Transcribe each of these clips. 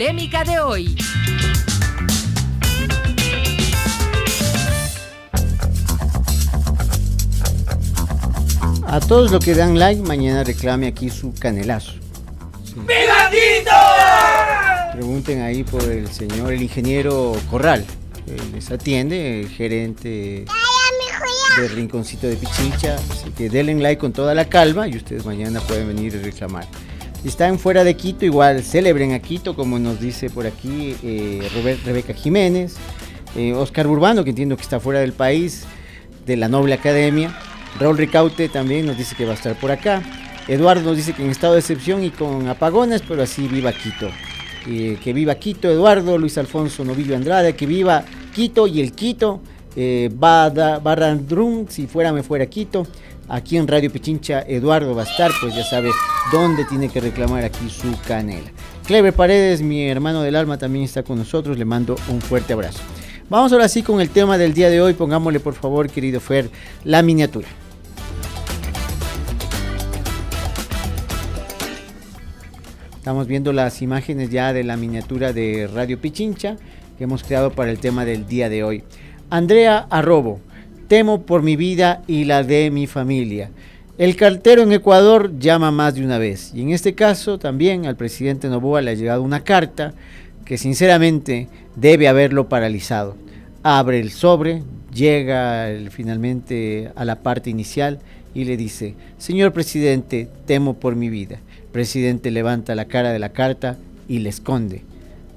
Polémica de hoy. A todos los que dan like, mañana reclame aquí su canelazo. Sí. ¡Viva Quito! Pregunten ahí por el señor, el ingeniero Corral. Les atiende, el gerente del Rinconcito de Pichincha. Así que denle like con toda la calma y ustedes mañana pueden venir y reclamar. Si están fuera de Quito, igual celebren a Quito, como nos dice por aquí Rebeca Jiménez. Oscar Urbano, que entiendo que está fuera del país, de la Noble Academia. Raúl Ricaute también nos dice que va a estar por acá. Eduardo nos dice que en estado de excepción y con apagones, pero así viva Quito. Que viva Quito, Eduardo. Luis Alfonso Novillo Andrade, que viva Quito y el Quito. Barrandrum, si fuera me fuera Quito. Aquí en Radio Pichincha Eduardo va a estar, pues ya sabe dónde tiene que reclamar aquí su canela. Clever Paredes, mi hermano del alma, también está con nosotros, le mando un fuerte abrazo. Vamos ahora sí con el tema del día de hoy, pongámosle por favor, querido Fer, la miniatura. Estamos viendo las imágenes ya de la miniatura de Radio Pichincha que hemos creado para el tema del día de hoy. Andrea Arrobo. Temo por mi vida y la de mi familia. El cartero en Ecuador llama más de una vez. Y en este caso también al presidente Noboa le ha llegado una carta que sinceramente debe haberlo paralizado. Abre el sobre, llega finalmente a la parte inicial y le dice: señor presidente, temo por mi vida. El presidente levanta la cara de la carta y le esconde.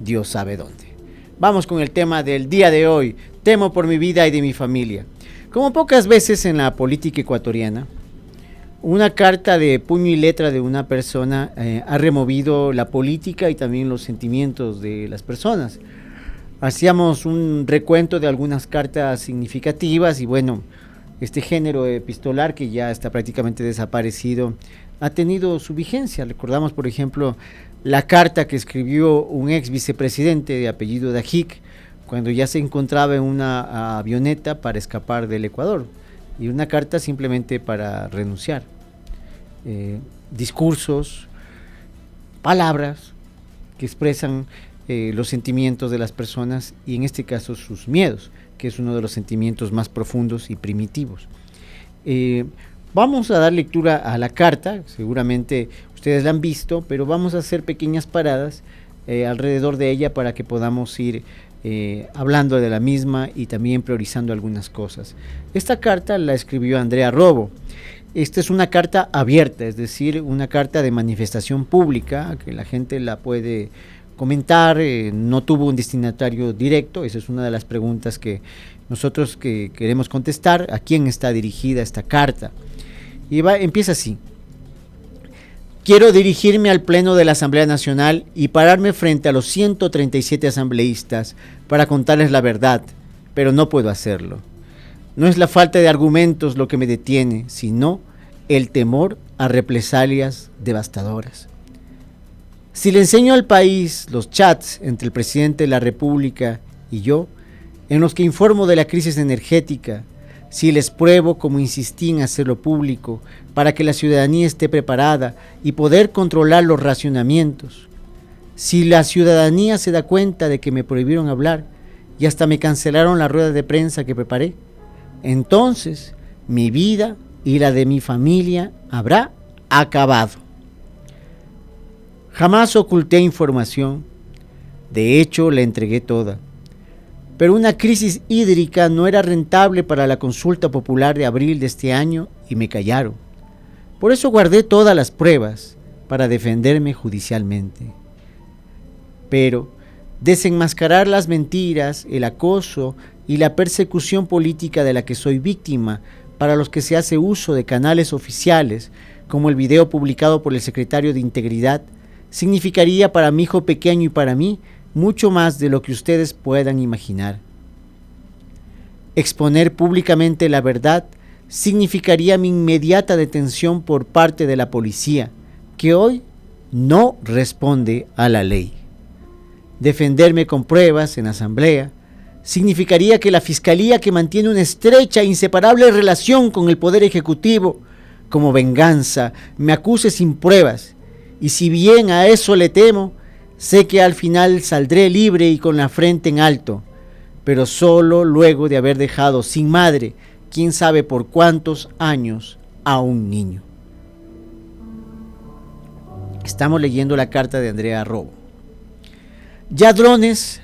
Dios sabe dónde. Vamos con el tema del día de hoy. Temo por mi vida y de mi familia. Como pocas veces en la política ecuatoriana, una carta de puño y letra de una persona ha removido la política y también los sentimientos de las personas. Hacíamos un recuento de algunas cartas significativas y bueno, este género epistolar que ya está prácticamente desaparecido ha tenido su vigencia. Recordamos, por ejemplo, la carta que escribió un ex vicepresidente de apellido Dajic, cuando ya se encontraba en una avioneta para escapar del Ecuador, y una carta simplemente para renunciar. Discursos, palabras que expresan los sentimientos de las personas y en este caso sus miedos, que es uno de los sentimientos más profundos y primitivos. Vamos a dar lectura a la carta, seguramente ustedes la han visto, pero vamos a hacer pequeñas paradas alrededor de ella para que podamos ir hablando de la misma y también priorizando algunas cosas. Esta carta la escribió Andrea Robo. Esta es una carta abierta, es decir, una carta de manifestación pública, que la gente la puede comentar, no tuvo un destinatario directo. Esa es una de las preguntas que nosotros que queremos contestar: ¿a quién está dirigida esta carta? Y empieza así: quiero dirigirme al Pleno de la Asamblea Nacional y pararme frente a los 137 asambleístas para contarles la verdad, pero no puedo hacerlo. No es la falta de argumentos lo que me detiene, sino el temor a represalias devastadoras. Si le enseño al país los chats entre el presidente de la República y yo, en los que informo de la crisis energética, si les pruebo, como insistí en hacerlo público, para que la ciudadanía esté preparada y poder controlar los racionamientos, si la ciudadanía se da cuenta de que me prohibieron hablar y hasta me cancelaron la rueda de prensa que preparé, entonces mi vida y la de mi familia habrá acabado. Jamás oculté información, de hecho la entregué toda. Pero una crisis hídrica no era rentable para la consulta popular de abril de este año y me callaron. Por eso guardé todas las pruebas para defenderme judicialmente. Pero desenmascarar las mentiras, el acoso y la persecución política de la que soy víctima, para los que se hace uso de canales oficiales, como el video publicado por el secretario de Integridad, significaría para mi hijo pequeño y para mí mucho más de lo que ustedes puedan imaginar. Exponer públicamente la verdad significaría mi inmediata detención por parte de la policía, que hoy no responde a la ley. Defenderme con pruebas en asamblea significaría que la Fiscalía, que mantiene una estrecha e inseparable relación con el Poder Ejecutivo, como venganza, me acuse sin pruebas, y si bien a eso le temo, Sé que al final saldré libre y con la frente en alto, pero solo luego de haber dejado sin madre, quién sabe por cuántos años, a un niño. Estamos leyendo la carta de Andrea Robo. Ya drones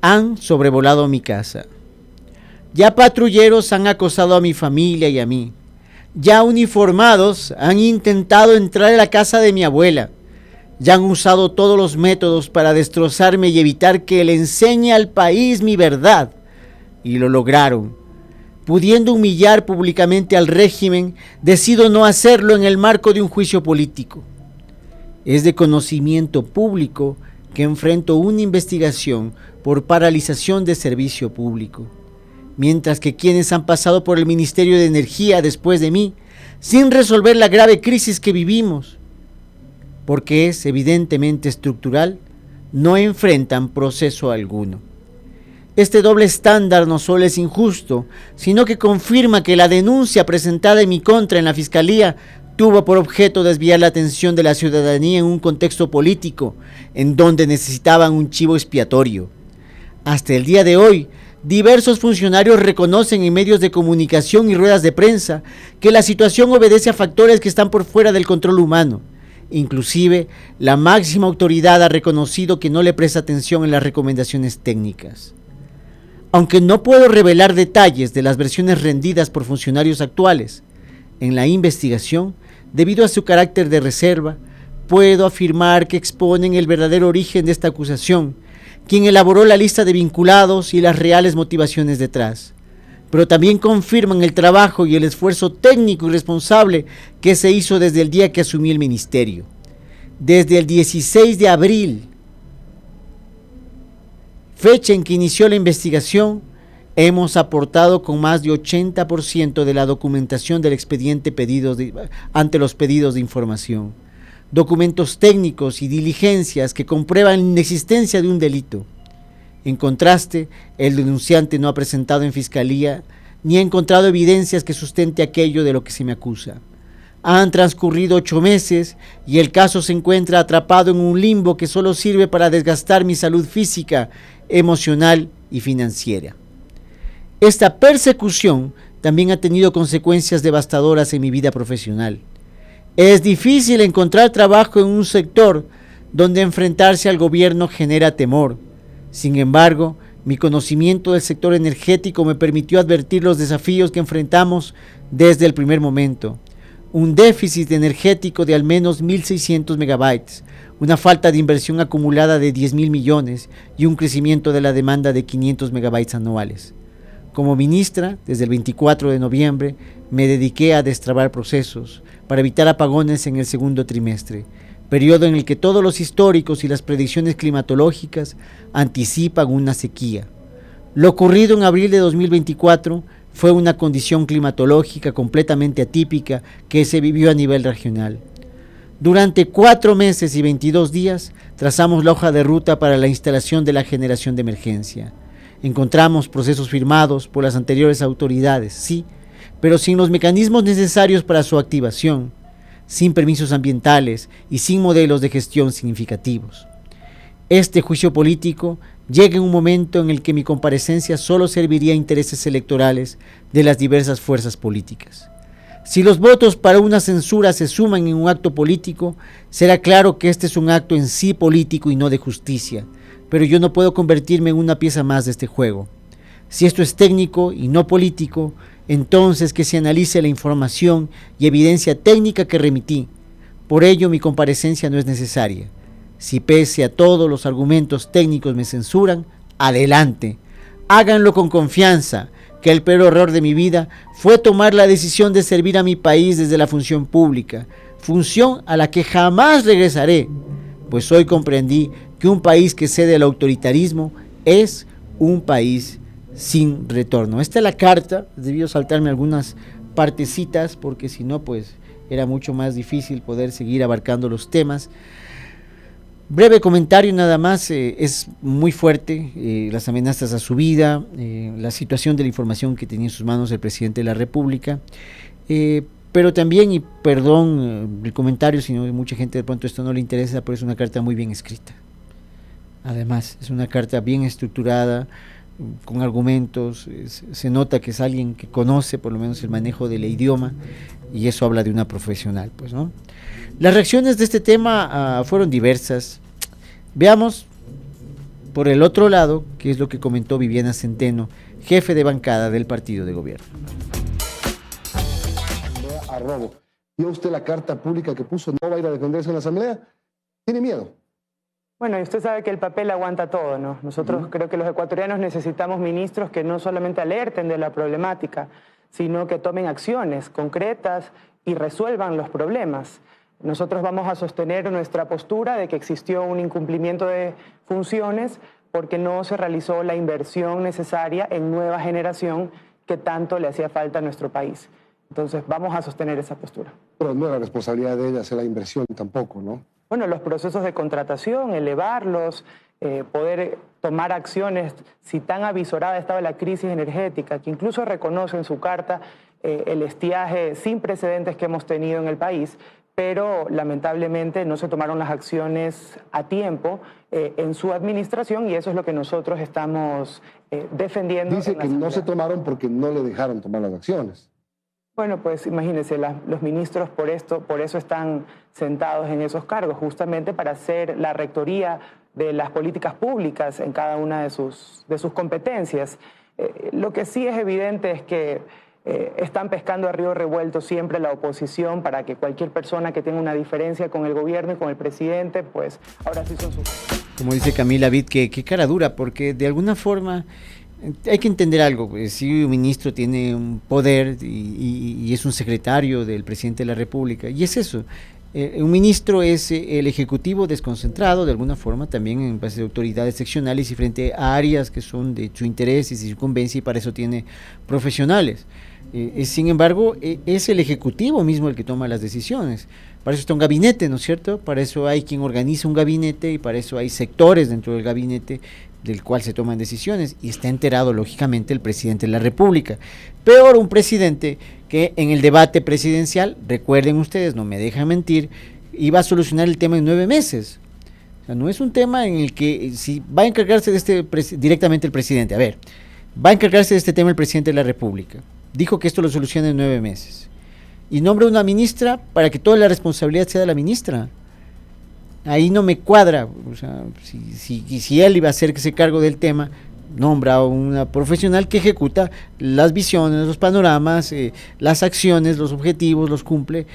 han sobrevolado mi casa. Ya patrulleros han acosado a mi familia y a mí. Ya uniformados han intentado entrar a la casa de mi abuela. Ya han usado todos los métodos para destrozarme y evitar que le enseñe al país mi verdad. Y lo lograron. Pudiendo humillar públicamente al régimen, decido no hacerlo en el marco de un juicio político. Es de conocimiento público que enfrento una investigación por paralización de servicio público, mientras que quienes han pasado por el Ministerio de Energía después de mí, sin resolver la grave crisis que vivimos, porque es evidentemente estructural, no enfrentan proceso alguno. Este doble estándar no solo es injusto, sino que confirma que la denuncia presentada en mi contra en la Fiscalía tuvo por objeto desviar la atención de la ciudadanía en un contexto político, en donde necesitaban un chivo expiatorio. Hasta el día de hoy, diversos funcionarios reconocen en medios de comunicación y ruedas de prensa que la situación obedece a factores que están por fuera del control humano. Inclusive, la máxima autoridad ha reconocido que no le presta atención en las recomendaciones técnicas. Aunque no puedo revelar detalles de las versiones rendidas por funcionarios actuales en la investigación, debido a su carácter de reserva, puedo afirmar que exponen el verdadero origen de esta acusación, quien elaboró la lista de vinculados y las reales motivaciones detrás. Pero también confirman el trabajo y el esfuerzo técnico y responsable que se hizo desde el día que asumí el ministerio. Desde el 16 de abril, fecha en que inició la investigación, hemos aportado con más de 80% de la documentación del expediente ante los pedidos de información, documentos técnicos y diligencias que comprueban la inexistencia de un delito. En contraste, el denunciante no ha presentado en fiscalía ni ha encontrado evidencias que sustente aquello de lo que se me acusa. Han transcurrido 8 meses y el caso se encuentra atrapado en un limbo que solo sirve para desgastar mi salud física, emocional y financiera. Esta persecución también ha tenido consecuencias devastadoras en mi vida profesional. Es difícil encontrar trabajo en un sector donde enfrentarse al gobierno genera temor. Sin embargo, mi conocimiento del sector energético me permitió advertir los desafíos que enfrentamos desde el primer momento. Un déficit energético de al menos 1.600 megabytes, una falta de inversión acumulada de 10.000 millones y un crecimiento de la demanda de 500 megabytes anuales. Como ministra, desde el 24 de noviembre, me dediqué a destrabar procesos para evitar apagones en el segundo trimestre, periodo en el que todos los históricos y las predicciones climatológicas anticipan una sequía. Lo ocurrido en abril de 2024 fue una condición climatológica completamente atípica que se vivió a nivel regional. Durante 4 meses y 22 días trazamos la hoja de ruta para la instalación de la generación de emergencia. Encontramos procesos firmados por las anteriores autoridades, sí, pero sin los mecanismos necesarios para su activación, sin permisos ambientales y sin modelos de gestión significativos. Este juicio político llega en un momento en el que mi comparecencia solo serviría a intereses electorales de las diversas fuerzas políticas. Si los votos para una censura se suman en un acto político, será claro que este es un acto en sí político y no de justicia, pero yo no puedo convertirme en una pieza más de este juego. Si esto es técnico y no político, entonces que se analice la información y evidencia técnica que remití. Por ello mi comparecencia no es necesaria. Si pese a todos los argumentos técnicos me censuran, adelante. Háganlo con confianza, que el peor error de mi vida fue tomar la decisión de servir a mi país desde la función pública, función a la que jamás regresaré, pues hoy comprendí que un país que cede al autoritarismo es un país sin retorno. Esta es la carta, debió saltarme algunas partecitas porque si no pues era mucho más difícil poder seguir abarcando los temas. Breve comentario nada más, es muy fuerte las amenazas a su vida, la situación de la información que tenía en sus manos el presidente de la República, pero también, y perdón el comentario, si no mucha gente de pronto esto no le interesa, pero es una carta muy bien escrita. Además, es una carta bien estructurada, con argumentos, se nota que es alguien que conoce por lo menos el manejo del idioma, y eso habla de una profesional, pues, ¿no? Las reacciones de este tema fueron diversas. Veamos por el otro lado qué es lo que comentó Viviana Centeno, jefe de bancada del partido de gobierno. A robo. ¿Vio usted la carta pública que puso? ¿No va a ir a defenderse en la asamblea? ¿Tiene miedo? Bueno, y usted sabe que el papel aguanta todo, ¿no? Nosotros creo que los ecuatorianos necesitamos ministros que no solamente alerten de la problemática, sino que tomen acciones concretas y resuelvan los problemas. Nosotros vamos a sostener nuestra postura de que existió un incumplimiento de funciones porque no se realizó la inversión necesaria en nueva generación que tanto le hacía falta a nuestro país. Entonces vamos a sostener esa postura. Pero no era responsabilidad de ella hacer la inversión tampoco, ¿no? Bueno, los procesos de contratación, elevarlos, poder tomar acciones, si tan avisorada estaba la crisis energética, que incluso reconoce en su carta el estiaje sin precedentes que hemos tenido en el país, pero lamentablemente no se tomaron las acciones a tiempo en su administración y eso es lo que nosotros estamos defendiendo. Dice que no se tomaron porque no le dejaron tomar las acciones. Bueno, pues imagínense, los ministros por eso están sentados en esos cargos, justamente para hacer la rectoría de las políticas públicas en cada una de sus competencias. Lo que sí es evidente es que están pescando a río revuelto siempre la oposición para que cualquier persona que tenga una diferencia con el gobierno y con el presidente, pues ahora sí son sus... Como dice Camila Vid, que cara dura, porque de alguna forma... Hay que entender algo, pues, si un ministro tiene un poder y es un secretario del presidente de la República, y es eso, un ministro es el ejecutivo desconcentrado de alguna forma también en base de autoridades seccionales y frente a áreas que son de su interés y su incumbencia y para eso tiene profesionales. Sin embargo, es el ejecutivo mismo el que toma las decisiones. Para eso está un gabinete, ¿no es cierto? Para eso hay quien organiza un gabinete y para eso hay sectores dentro del gabinete del cual se toman decisiones y está enterado lógicamente el presidente de la República. Peor un presidente que en el debate presidencial, recuerden ustedes, no me dejan mentir, iba a solucionar el tema en 9 meses. O sea, no es un tema en el que si va a encargarse de directamente el presidente, a ver, va a encargarse de este tema el presidente de la República. Dijo que esto lo soluciona en 9 meses. Y nombra una ministra para que toda la responsabilidad sea de la ministra. Ahí no me cuadra, o sea, si él iba a hacerse cargo del tema, nombra a una profesional que ejecuta las visiones, los panoramas, las acciones, los objetivos, los cumple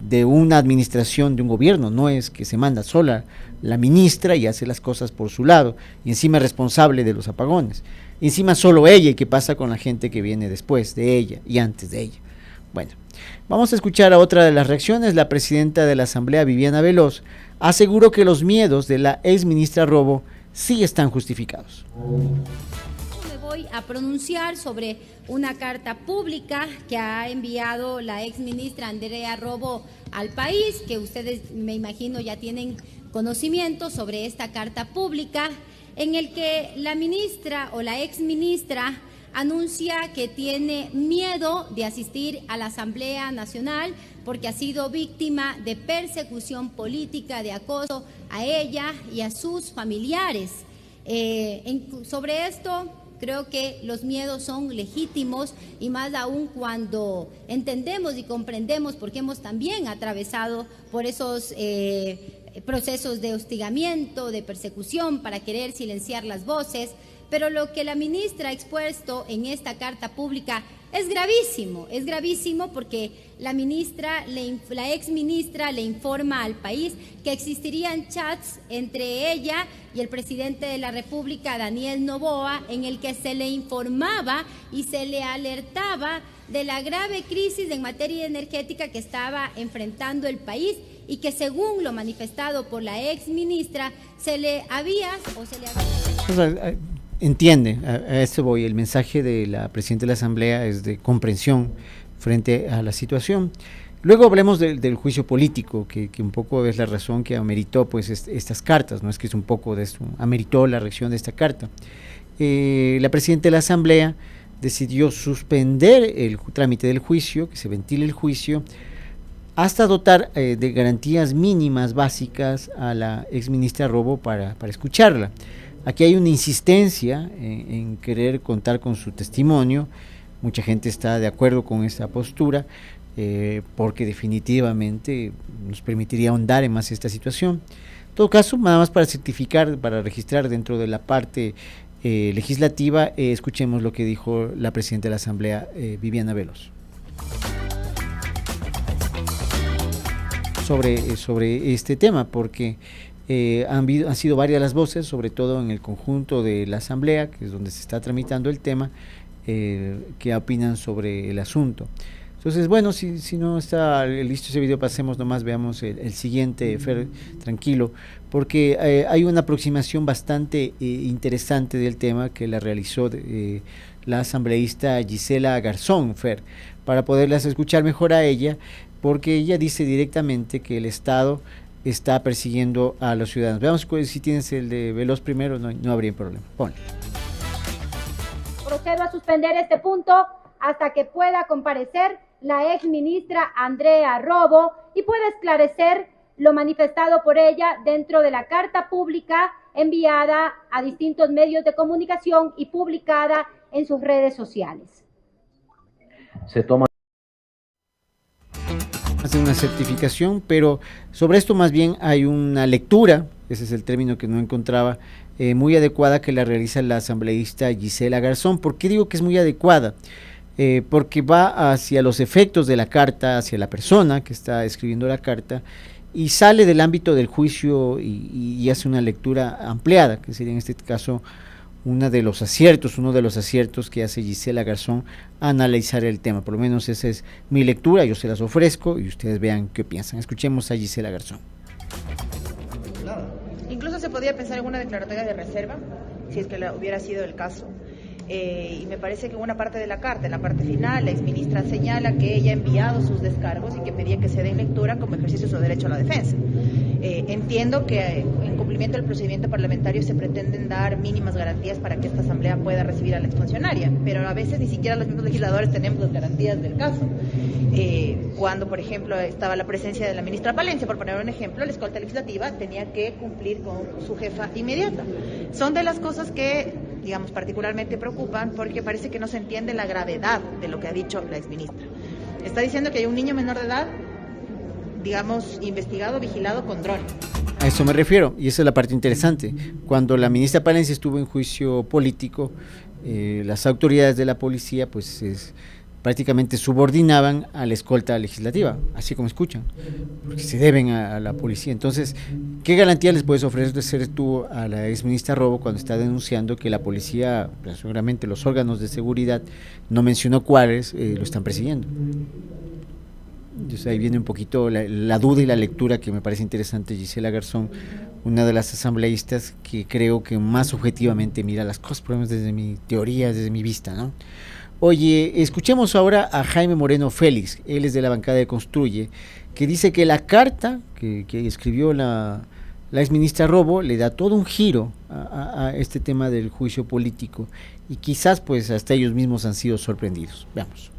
de una administración, de un gobierno. No es que se manda sola la ministra y hace las cosas por su lado, y encima es responsable de los apagones. Y encima solo ella, y qué pasa con la gente que viene después de ella y antes de ella. Bueno, vamos a escuchar a otra de las reacciones. La presidenta de la Asamblea, Viviana Veloz, aseguró que los miedos de la exministra Robo sí están justificados. Me voy a pronunciar sobre una carta pública que ha enviado la exministra Andrea Robo al país, que ustedes me imagino ya tienen conocimiento sobre esta carta pública, en el que la ministra o la exministra anuncia que tiene miedo de asistir a la Asamblea Nacional porque ha sido víctima de persecución política, de acoso a ella y a sus familiares. Sobre esto, creo que los miedos son legítimos y más aún cuando entendemos y comprendemos, porque hemos también atravesado por esos procesos de hostigamiento, de persecución para querer silenciar las voces. Pero lo que la ministra ha expuesto en esta carta pública es gravísimo porque la exministra le informa al país que existirían chats entre ella y el presidente de la República, Daniel Noboa, en el que se le informaba y se le alertaba de la grave crisis en materia energética que estaba enfrentando el país y que según lo manifestado por la exministra se le había... Entiende, a esto voy, el mensaje de la presidenta de la Asamblea es de comprensión frente a la situación. Luego hablemos del juicio político, que un poco es la razón que ameritó pues estas cartas, no es que es un poco de esto, ameritó la reacción de esta carta. La presidenta de la Asamblea decidió suspender el trámite del juicio, que se ventile el juicio, hasta dotar de garantías mínimas básicas a la exministra Robo para escucharla. Aquí hay una insistencia en querer contar con su testimonio. Mucha gente está de acuerdo con esta postura, porque definitivamente nos permitiría ahondar en más esta situación. En todo caso, nada más para certificar, para registrar dentro de la parte legislativa, escuchemos lo que dijo la presidenta de la Asamblea, Viviana Veloz. Sobre este tema, porque han sido varias las voces, sobre todo en el conjunto de la Asamblea, que es donde se está tramitando el tema, que opinan sobre el asunto. Entonces, bueno, si no está listo ese video, pasemos nomás, veamos el siguiente, Fer, tranquilo, porque hay una aproximación bastante interesante del tema que la realizó la asambleísta Gisela Garzón, Fer, para poderlas escuchar mejor a ella, porque ella dice directamente que el Estado está persiguiendo a los ciudadanos. Veamos si tienes el de Veloz primero, no habría problema. Ponle. Procedo a suspender este punto hasta que pueda comparecer la ex ministra Andrea Robo y pueda esclarecer lo manifestado por ella dentro de la carta pública enviada a distintos medios de comunicación y publicada en sus redes sociales. Se toma hace una certificación, pero sobre esto más bien hay una lectura, ese es el término que no encontraba, muy adecuada, que la realiza la asambleísta Gisela Garzón. ¿Por qué digo que es muy adecuada? Porque va hacia los efectos de la carta, hacia la persona que está escribiendo la carta, y sale del ámbito del juicio y hace una lectura ampliada, que sería en este caso uno de los aciertos que hace Gisela Garzón a analizar el tema. Por lo menos esa es mi lectura, yo se las ofrezco y ustedes vean qué piensan. Escuchemos a Gisela Garzón. Incluso se podía pensar en una declaratoria de reserva, si es que hubiera sido el caso. Y me parece que en una parte de la carta, en la parte final, la exministra señala que ella ha enviado sus descargos y que pedía que se den lectura como ejercicio de su derecho a la defensa. Entiendo que en cumplimiento del procedimiento parlamentario se pretenden dar mínimas garantías para que esta asamblea pueda recibir a la exfuncionaria, pero a veces ni siquiera los mismos legisladores tenemos las garantías del caso. Cuando, por ejemplo, estaba la presencia de la ministra Palencia, por poner un ejemplo, la escolta legislativa tenía que cumplir con su jefa inmediata. Son de las cosas que, digamos, particularmente preocupan, porque parece que no se entiende la gravedad de lo que ha dicho la exministra. Está diciendo que hay un niño menor de edad, digamos, investigado, vigilado con dron. A eso me refiero, y esa es la parte interesante. Cuando la ministra Palencia estuvo en juicio político, las autoridades de la policía pues prácticamente subordinaban a la escolta legislativa, así como escuchan, porque se deben a la policía. Entonces, ¿qué garantía les puedes ofrecer tú a la exministra Robo cuando está denunciando que la policía, pues, seguramente los órganos de seguridad, no mencionó cuáles, lo están persiguiendo? Entonces ahí viene un poquito la duda y la lectura que me parece interesante. Gisela Garzón, una de las asambleístas que creo que más objetivamente mira las cosas, por lo menos desde mi teoría, desde mi vista, ¿no? Oye, escuchemos ahora a Jaime Moreno Félix, él es de la bancada de Construye, que dice que la carta que escribió la exministra Robo le da todo un giro a este tema del juicio político, y quizás pues hasta ellos mismos han sido sorprendidos. Veamos.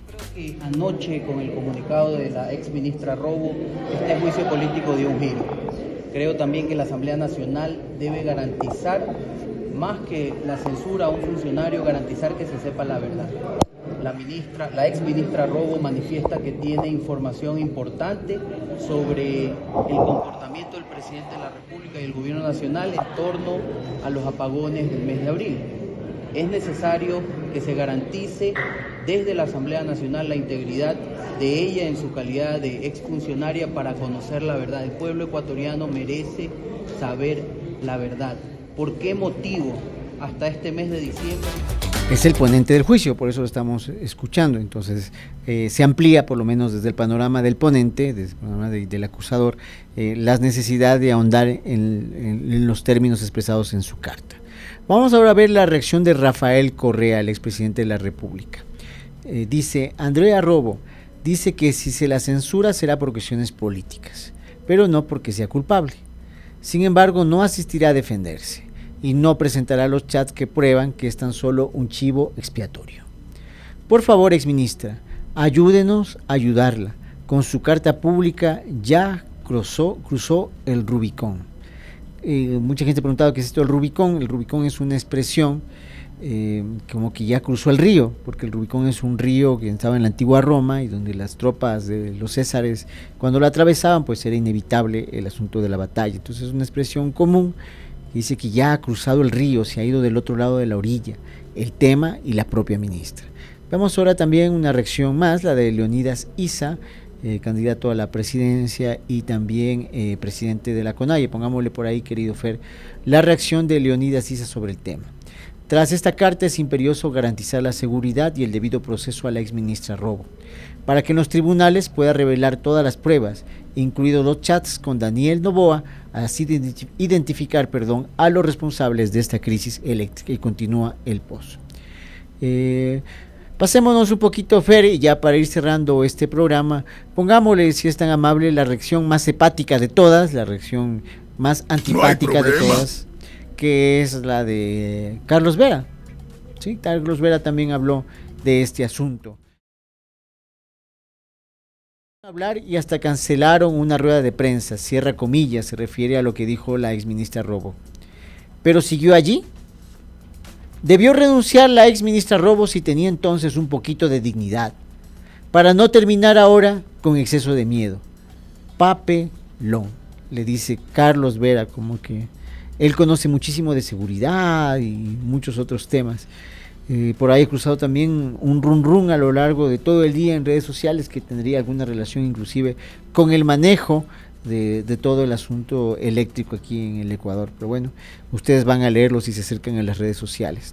Creo que anoche, con el comunicado de la exministra Robo, este juicio político dio un giro. Creo también que la Asamblea Nacional debe garantizar, más que la censura a un funcionario, garantizar que se sepa la verdad. La exministra Robo manifiesta que tiene información importante sobre el comportamiento del presidente de la República y el gobierno nacional en torno a los apagones del mes de abril. Es necesario que se garantice desde la Asamblea Nacional la integridad de ella en su calidad de exfuncionaria para conocer la verdad. El pueblo ecuatoriano merece saber la verdad. ¿Por qué motivo hasta este mes de diciembre? Es el ponente del juicio, por eso lo estamos escuchando. Entonces se amplía, por lo menos desde el panorama del ponente, desde el panorama del acusador, la necesidad de ahondar en los términos expresados en su carta. Vamos ahora a ver la reacción de Rafael Correa, el expresidente de la República. Dice: Andrea Robo dice que si se la censura será por cuestiones políticas, pero no porque sea culpable. Sin embargo, no asistirá a defenderse y no presentará los chats que prueban que es tan solo un chivo expiatorio. Por favor, exministra, ayúdenos a ayudarla, con su carta pública ya cruzó el Rubicón. Mucha gente ha preguntado qué es esto del Rubicón. El Rubicón es una expresión como que ya cruzó el río, porque el Rubicón es un río que estaba en la antigua Roma y donde las tropas de los césares, cuando lo atravesaban, pues era inevitable el asunto de la batalla. Entonces es una expresión común que dice que ya ha cruzado el río, se ha ido del otro lado de la orilla, el tema y la propia ministra. Vamos ahora también una reacción más, la de Leonidas Issa, candidato a la presidencia y también presidente de la CONAIE. Pongámosle por ahí, querido Fer, la reacción de Leonidas Issa sobre el tema. Tras esta carta es imperioso garantizar la seguridad y el debido proceso a la exministra Robo, para que en los tribunales pueda revelar todas las pruebas, incluidos los chats con Daniel Noboa, así identificar a los responsables de esta crisis eléctrica, y continúa el post. Pasémonos un poquito, Fer, y ya para ir cerrando este programa, pongámosle, si es tan amable, la reacción más hepática de todas, la reacción más antipática de todas, que es la de Carlos Vera. Sí, Carlos Vera también habló de este asunto. Hablar y hasta cancelaron una rueda de prensa, cierra comillas, se refiere a lo que dijo la exministra Robo. Pero siguió allí. Debió renunciar la exministra Robo si tenía entonces un poquito de dignidad, para no terminar ahora con exceso de miedo. Papelón, le dice Carlos Vera, como que él conoce muchísimo de seguridad y muchos otros temas. Por ahí he cruzado también un run a lo largo de todo el día en redes sociales que tendría alguna relación inclusive con el manejo de todo el asunto eléctrico aquí en el Ecuador. Pero bueno, ustedes van a leerlos si se acercan a las redes sociales.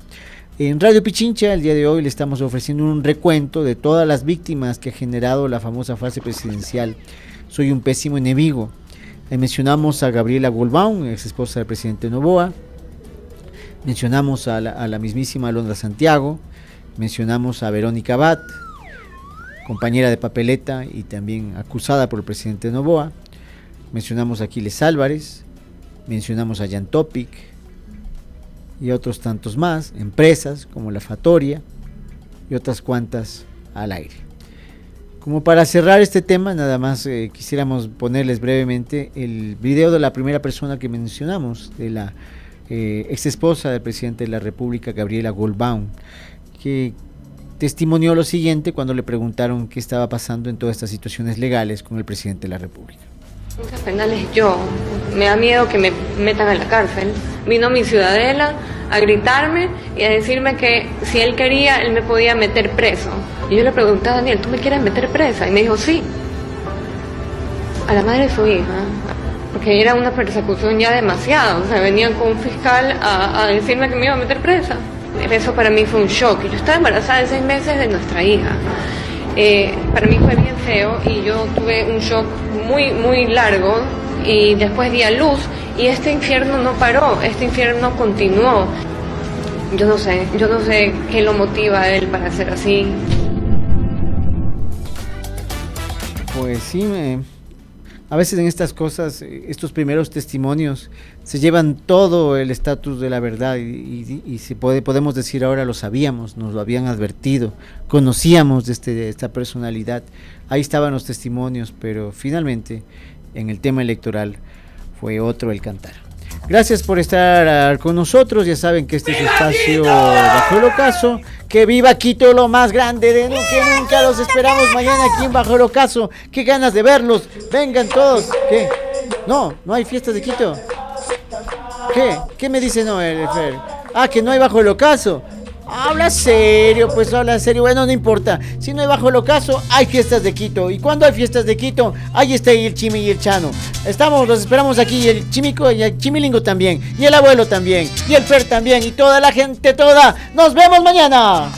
En Radio Pichincha el día de hoy le estamos ofreciendo un recuento de todas las víctimas que ha generado la famosa fase presidencial Soy un pésimo enemigo. Mencionamos a Gabriela Goldbaum, ex esposa del presidente Noboa. Mencionamos a la mismísima Alondra Santiago. Mencionamos a Verónica Abad, compañera de papeleta y también acusada por el presidente Noboa. Mencionamos a Aquiles Álvarez. Mencionamos a Jan Topic y otros tantos más, empresas como La Fatoria y otras cuantas al aire. Como para cerrar este tema, nada más quisiéramos ponerles brevemente el video de la primera persona que mencionamos, de la ex esposa del presidente de la República, Gabriela Goldbaum, que testimonió lo siguiente cuando le preguntaron qué estaba pasando en todas estas situaciones legales con el presidente de la República. Penales yo, me da miedo que me metan en la cárcel. Vino mi ciudadela a gritarme y a decirme que si él quería, él me podía meter preso. Y yo le pregunté a Daniel, ¿tú me quieres meter presa? Y me dijo, sí, a la madre de su hija, porque era una persecución ya demasiado. O sea, venían con un fiscal a decirme que me iba a meter presa. Eso para mí fue un shock. Yo estaba embarazada de 6 meses de nuestra hija. Para mí fue bien feo y yo tuve un shock muy largo y después di a luz y este infierno no paró, este infierno continuó. Yo no sé qué lo motiva a él para ser así. Pues sí, a veces en estas cosas, estos primeros testimonios se llevan todo el estatus de la verdad y podemos decir ahora lo sabíamos, nos lo habían advertido, conocíamos de esta personalidad, ahí estaban los testimonios, pero finalmente en el tema electoral fue otro el cantar. Gracias por estar con nosotros, ya saben que este es su espacio Bajo el Ocaso. Que viva Quito, lo más grande de que nunca. Los esperamos mañana aquí en Bajo el Ocaso. Qué ganas de verlos, vengan todos. ¿Qué? No hay fiestas de Quito. ¿Qué me dice Noel, Fer? Que no hay Bajo el Ocaso. Habla serio, pues habla serio. Bueno, no importa. Si no hay Bajo el Ocaso, hay fiestas de Quito. Y cuando hay fiestas de Quito, ahí está el Chimi y el Chano. Los esperamos aquí. Y el Chimico y el Chimilingo también. Y el abuelo también. Y el Fer también. Y toda la gente toda. ¡Nos vemos mañana!